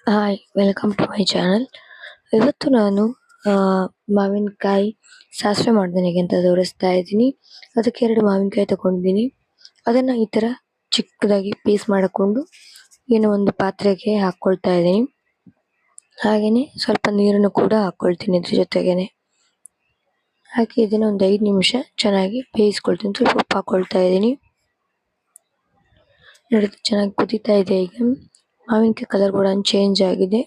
Hi welcome to my channel. ಇವತ್ತು ನಾನು ಆ, ಮಾವಿನಕಾಯಿ ಸಾಸಿವೆ ಮಾಡ್ದೇನೆ ಹೇಗೆ ಅಂತ ತೋರಿಸ್ತಾ ಇದ್ದೀನಿ. ಅದಕ್ಕೆ 2 ಮಾವಿನಕಾಯಿ ತಗೊಂಡಿದ್ದೀನಿ. ಅದನ್ನ ಈ ತರ ಚಿಕ್ಕದಾಗಿ ಪೀಸ್ ಮಾಡಿಕೊಂಡು ಏನೋ ಒಂದು ಪಾತ್ರೆಗೆ ಹಾಕೊಳ್ತಾ ಇದ್ದೀನಿ. ಹಾಗೇನೆ ಸ್ವಲ್ಪ ನೀರನ್ನು ಕೂಡ ಹಾಕೊಳ್ತೀನಿ ಇದ್ರ ಜೊತೆಗೇನೆ. ಹಾಕಿ ಇದನ್ನ ಒಂದು 5 ನಿಮಿಷ ಚೆನ್ನಾಗಿ ಬೇಯಿಸ್ಕೊಳ್ತೀನಿ. ಸ್ವಲ್ಪ ಉಪ್ಪು ಹಾಕೊಳ್ತಾ ಇದ್ದೀನಿ. ನೋಡಿ ಚೆನ್ನಾಗಿ ಕುದೀತಾ ಇದೆ ಈಗ. ಮಾವಿನಕಾಯಿ ಕಲರ್ ಕೂಡ ಚೇಂಜ್ ಆಗಿದೆ.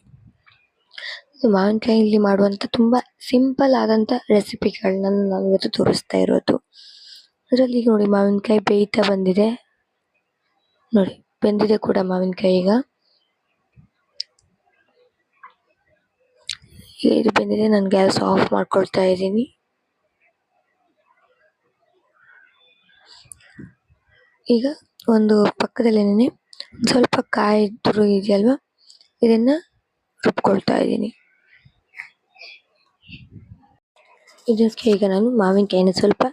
ಮಾವಿನಕಾಯಿಯಲ್ಲಿ ಮಾಡುವಂತ ತುಂಬಾ ಸಿಂಪಲ್ ಆದಂತ ರೆಸಿಪಿಗಳನ್ನ ನಾನು ಇವತ್ತು ತೋರಿಸ್ತಾ ಇರೋದು. ಅದರಲ್ಲಿ ನೋಡಿ ಮಾವಿನಕಾಯಿ ಬೇಯ್ತಾ ಬಂದಿದೆ. ನೋಡಿ ಬೆಂದಿದೆ ಕೂಡ ಮಾವಿನಕಾಯಿ ಈಗ ಇದು ಬೆಂದಿದೆ. ನಾನು ಗ್ಯಾಸ್ ಆಫ್ ಮಾಡ್ಕೊಳ್ತಾ ಇದ್ದೀನಿ. ಈಗ ಒಂದು ಪಕ್ಕದಲ್ಲೇನೆ ಸ್ವಲ್ಪ ಕಾಯಿ ತುರಿ ಇದೆಯಲ್ವಾ, ಇದನ್ನ ರುಬ್ಕೊಳ್ತಾ ಇದ್ದೀನಿ. ಇದಕ್ಕೆ ಈಗ ನಾನು ಮಾವಿನಕಾಯಿನ ಸ್ವಲ್ಪ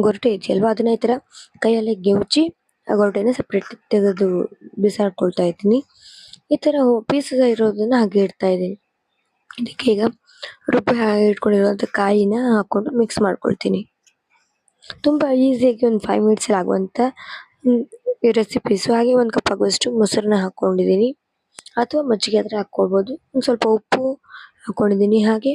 ಗೊರಟೆ ಇದೆಯಲ್ವಾ, ಅದನ್ನ ಈ ತರ ಕೈಯಲ್ಲೇ ಗೆವುಚಿ ಆ ಗೊರಟೆನ ಸಪ್ರೇಟ್ ತೆಗೆದು ಬಿಸಾಡ್ಕೊಳ್ತಾ ಇದ್ದೀನಿ. ಈ ತರ ಪೀಸಸ್ ಇರೋದನ್ನ ಹಾಗೆ ಇಡ್ತಾ ಇದ್ದೀನಿ. ಇದಕ್ಕೆ ಈಗ ರುಬ್ಬಿ ಇಟ್ಕೊಂಡಿರುವಂತ ಕಾಯಿನ ಹಾಕೊಂಡು ಮಿಕ್ಸ್ ಮಾಡ್ಕೊಳ್ತೀನಿ. ತುಂಬಾ ಈಸಿಯಾಗಿ ಒಂದು 5 ಮಿನಿಟ್ಸ್ ಅಲ್ಲಿ ಆಗುವಂತ ಈ ರೆಸಿಪೀಸ್. ಹಾಗೆ 1 ಕಪ್ ಆಗುವಷ್ಟು ಮೊಸರನ್ನ ಹಾಕೊಂಡಿದ್ದೀನಿ, ಅಥವಾ ಮಜ್ಜಿಗೆ ಆದ್ರೆ ಹಾಕೊಳ್ಬೋದು. ಒಂದು ಸ್ವಲ್ಪ ಉಪ್ಪು ಹಾಕೊಂಡಿದ್ದೀನಿ. ಹಾಗೆ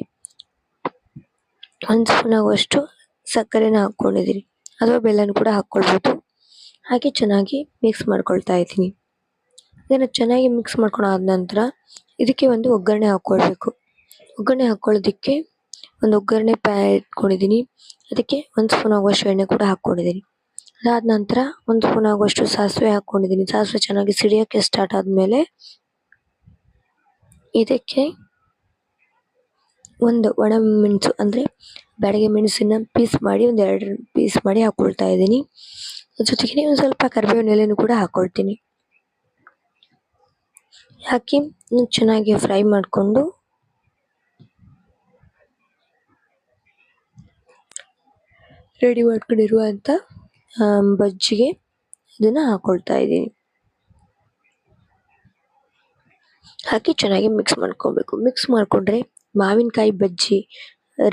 1 ಸ್ಪೂನ್ ಆಗುವಷ್ಟು ಸಕ್ಕರೆನ ಹಾಕೊಂಡಿದ್ದೀನಿ, ಅಥವಾ ಬೆಲ್ಲನ ಕೂಡ ಹಾಕೊಳ್ಬೋದು. ಹಾಗೆ ಚೆನ್ನಾಗಿ ಮಿಕ್ಸ್ ಮಾಡ್ಕೊಳ್ತಾ ಇದ್ದೀನಿ. ಇದನ್ನ ಚೆನ್ನಾಗಿ ಮಿಕ್ಸ್ ಮಾಡ್ಕೊಂಡಾದ ನಂತರ ಇದಕ್ಕೆ ಒಂದು ಒಗ್ಗರಣೆ ಹಾಕೊಳ್ಬೇಕು. ಒಗ್ಗರಣೆ ಹಾಕೊಳ್ಳೋದಕ್ಕೆ ಒಂದು ಒಗ್ಗರಣೆ ಪ್ಯಾನ್ ಇಟ್ಕೊಂಡಿದ್ದೀನಿ. ಅದಕ್ಕೆ 1 ಸ್ಪೂನ್ ಆಗುವಷ್ಟು ಎಣ್ಣೆ ಕೂಡ ಹಾಕೊಂಡಿದ್ದೀನಿ. ಅದಾದ ನಂತರ 1 ಸ್ಪೂನ್ ಆಗುವಷ್ಟು ಸಾಸಿವೆ ಹಾಕೊಂಡಿದ್ದೀನಿ. ಸಾಸಿವೆ ಚೆನ್ನಾಗಿ ಸಿಡಿಯೋಕ್ಕೆ ಸ್ಟಾರ್ಟ್ ಆದ್ಮೇಲೆ ಇದಕ್ಕೆ ಒಂದು ಒಣಮೆಣಸು ಅಂದ್ರೆ ಬ್ಯಾಡಗಿ ಮೆಣಸನ್ನ ಪೀಸ್ ಮಾಡಿ ಒಂದು 2 ಪೀಸ್ ಮಾಡಿ ಹಾಕೊಳ್ತಾ ಇದ್ದೀನಿ. ಜೊತೆಗೆ ಒಂದು ಸ್ವಲ್ಪ ಕರಿಬೇವಿನ ಎಲೆನೂ ಕೂಡ ಹಾಕೊಳ್ತೀನಿ. ಹಾಕಿ ಚೆನ್ನಾಗಿ ಫ್ರೈ ಮಾಡಿಕೊಂಡು ರೆಡಿ ಮಾಡ್ಕೊಂಡಿರುವಂತ ಬಜ್ಜಿಗೆ ಇದನ್ನ ಹಾಕೊಳ್ತಾ ಇದ್ದೀನಿ. ಹಾಕಿ ಚೆನ್ನಾಗಿ ಮಿಕ್ಸ್ ಮಾಡ್ಕೊಬೇಕು. ಮಿಕ್ಸ್ ಮಾಡ್ಕೊಂಡ್ರೆ ಮಾವಿನಕಾಯಿ ಬಜ್ಜಿ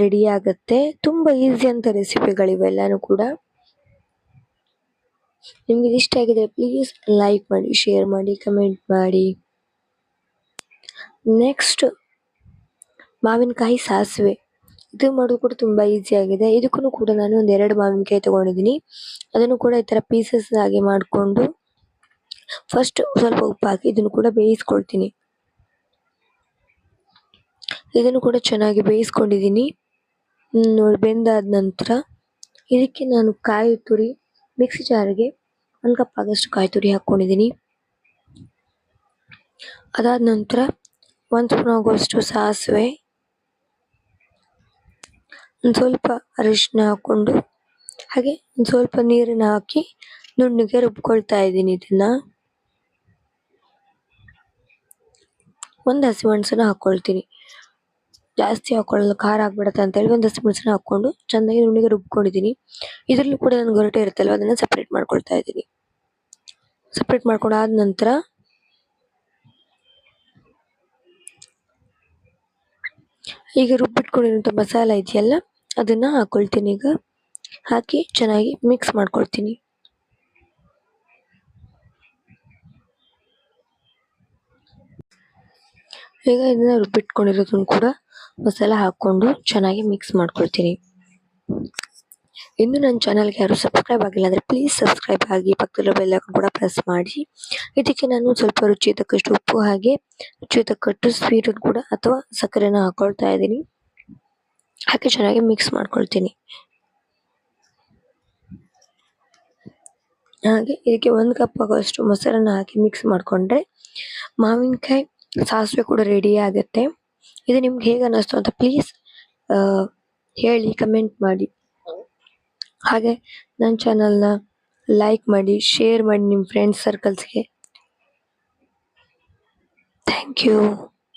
ರೆಡಿ ಆಗತ್ತೆ. ತುಂಬಾ ಈಸಿ ಅಂತ ರೆಸಿಪಿಗಳಿವೆಲ್ಲಾನು ಕೂಡ. ನಿಮ್ಗೆ ಇಷ್ಟ ಆಗಿದ್ರೆ ಪ್ಲೀಸ್ ಲೈಕ್ ಮಾಡಿ, ಶೇರ್ ಮಾಡಿ, ಕಮೆಂಟ್ ಮಾಡಿ. ನೆಕ್ಸ್ಟ್ ಮಾವಿನಕಾಯಿ ಸಾಸಿವೆ, ಇದು ಮಾಡೋದು ಕೂಡ ತುಂಬಾ ಈಸಿ ಆಗಿದೆ. ಇದಕ್ಕೂ ಕೂಡ ನಾನು ಒಂದು 2 ಮಾವಿನಕಾಯಿ ತಗೊಂಡಿದ್ದೀನಿ. ಅದನ್ನು ಕೂಡ ಈ ತರ ಪೀಸಸ್ ಆಗಿ ಮಾಡಿಕೊಂಡು ಫಸ್ಟ್ ಸ್ವಲ್ಪ ಉಪ್ಪು ಹಾಕಿ ಇದನ್ನು ಕೂಡ ಬೇಯಿಸ್ಕೊಳ್ತೀನಿ. ಇದನ್ನು ಕೂಡ ಚೆನ್ನಾಗಿ ಬೇಯಿಸ್ಕೊಂಡಿದ್ದೀನಿ. ನೋಡಿ ಬೆಂದಾದ ನಂತರ ಇದಕ್ಕೆ ನಾನು ಕಾಯಿ ತುರಿ ಮಿಕ್ಸಿ ಜಾರ್ಗೆ 1 ಕಪ್ ಆಗಷ್ಟು ಕಾಯಿ ತುರಿ ಹಾಕೊಂಡಿದ್ದೀನಿ. ಅದಾದ ನಂತರ 1 ಸ್ಪೂನ್ ಆಗುವಷ್ಟು ಸಾಸಿವೆ, ಒಂದು ಸ್ವಲ್ಪ ಅರಿಶಿನ ಹಾಕೊಂಡು ಹಾಗೆ ಒಂದು ಸ್ವಲ್ಪ ನೀರನ್ನ ಹಾಕಿ ನುಣ್ಣಗೆ ರುಬ್ಕೊಳ್ತಾ ಇದ್ದೀನಿ. ಇದನ್ನ ಒಂದು ಹಸಿಮೆಣಸನ್ನ ಹಾಕೊಳ್ತೀನಿ. ಜಾಸ್ತಿ ಹಾಕೊಳ್ಳಲ್ಲ, ಖಾರ ಆಗ್ಬಿಡತ್ತೆ ಅಂತ ಹೇಳಿ ಒಂದು ಹಸಿಮೆಣಸನ್ನ ಹಾಕೊಂಡು ಚೆನ್ನಾಗಿ ನುಣ್ಣಗೆ ರುಬ್ಕೊಂಡಿದ್ದೀನಿ. ಇದರಲ್ಲೂ ಕೂಡ ನಾನು ಗೊರಟೆ ಇರುತ್ತಲ್ವ, ಅದನ್ನ ಸಪ್ರೇಟ್ ಮಾಡ್ಕೊಳ್ತಾ ಇದ್ದೀನಿ. ಸಪ್ರೇಟ್ ಮಾಡ್ಕೊಂಡಾದ ನಂತರ ಈಗ ರುಬ್ಬಿಟ್ಕೊಂಡಿರುವಂತ ಮಸಾಲ ಇದೆಯಲ್ಲ, ಅದನ್ನ ಹಾಕೊಳ್ತೀನಿ. ಈಗ ಹಾಕಿ ಚೆನ್ನಾಗಿ ಮಿಕ್ಸ್ ಮಾಡ್ಕೊಳ್ತೀನಿ. ಈಗ ಇದನ್ನ ರುಬ್ಬಿಟ್ಕೊಂಡಿರೋದನ್ನು ಕೂಡ ಮಸಾಲ ಹಾಕೊಂಡು ಚೆನ್ನಾಗಿ ಮಿಕ್ಸ್ ಮಾಡ್ಕೊಳ್ತೀನಿ. ಇನ್ನು ನನ್ನ ಚಾನಲ್ಗೆ ಯಾರು ಸಬ್ಸ್ಕ್ರೈಬ್ ಆಗಿಲ್ಲ ಅಂದ್ರೆ ಪ್ಲೀಸ್ ಸಬ್ಸ್ಕ್ರೈಬ್ ಆಗಿ, ಪಕ್ಕದಲ್ಲಿರೋ ಬೆಲ್ ಐಕಾನ್ ಕೂಡ ಪ್ರೆಸ್ ಮಾಡಿ. ಇದಕ್ಕೆ ನಾನು ಸ್ವಲ್ಪ ರುಚಿ ತಕ್ಕಷ್ಟು ಉಪ್ಪು ಹಾಗೆ ರುಚಿ ತಕ್ಕಷ್ಟು ಸ್ವೀಟ್ ಕೂಡ ಅಥವಾ ಸಕ್ಕರೆನ ಹಾಕೊಳ್ತಾ ಇದ್ದೀನಿ. ಹಾಕಿ ಚೆನ್ನಾಗಿ ಮಿಕ್ಸ್ ಮಾಡ್ಕೊಳ್ತೀನಿ. ಹಾಗೆ ಇದಕ್ಕೆ 1 ಕಪ್ ಆಗುವಷ್ಟು ಮೊಸರನ್ನ ಹಾಕಿ ಮಿಕ್ಸ್ ಮಾಡ್ಕೊಂಡ್ರೆ ಮಾವಿನಕಾಯಿ ಸಾಸಿವೆ ಕೂಡ ರೆಡಿ ಆಗುತ್ತೆ. ಇದು ನಿಮ್ಗೆ ಹೇಗೆ ಅನ್ನಿಸ್ತು ಅಂತ ಪ್ಲೀಸ್ ಹೇಳಿ, ಕಮೆಂಟ್ ಮಾಡಿ. ಹಾಗೆ ನನ್ನ ಚಾನಲ್ನ ಲೈಕ್ ಮಾಡಿ, ಶೇರ್ ಮಾಡಿ ನಿಮ್ಮ ಫ್ರೆಂಡ್ಸ್ ಸರ್ಕಲ್ಸ್ಗೆ. Thank you.